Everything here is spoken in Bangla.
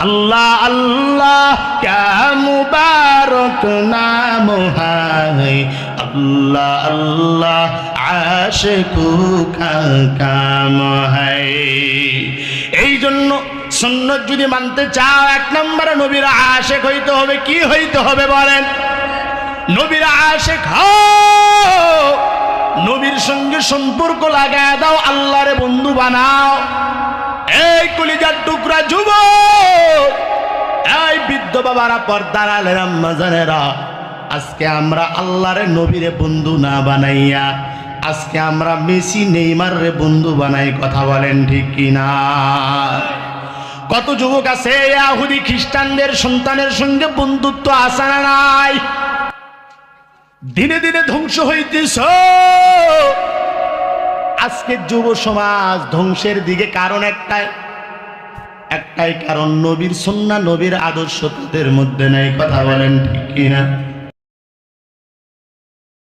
अल्लाह अल्लाह क्या मुबारक नाम है, अल्लाह अल्लाह आशिकों का काम है। এই জন্য সুন্নাত যদি মানতে চাও, এক নম্বরে নবীর আশিক হইতে হবে। কি হইতে হবে বলেন? নবীর আশিক হও, নবীর সঙ্গে সম্পর্ক লাগায় দাও, আল্লাহরে বন্ধু বানাও। এই কলিজার টুকরা যুবক, এই বৃদ্ধ বাবারা, পর্দার আলের আম্মা জানেরা, আজকে আমরা আল্লাহরে নবীরে বন্ধু না বানাইয়া আজকে আমরা মেসি নেইমার রে বন্ধু বানাই। কথা বলেন ঠিক কিনা? কত যুবক আছে ইহুদি খ্রিস্টানদের সন্তানের সঙ্গে বন্ধুত্ব আছে না নাই? দিনে দিনে ধ্বংস হইতেছে আজকে যুব সমাজ, ধ্বংসের দিকে কারণ একটাই কারণ, নবীর সুন্নাহ নবীর আদর্শ তাদের মধ্যে নাই। কথা বলেন ঠিক কিনা?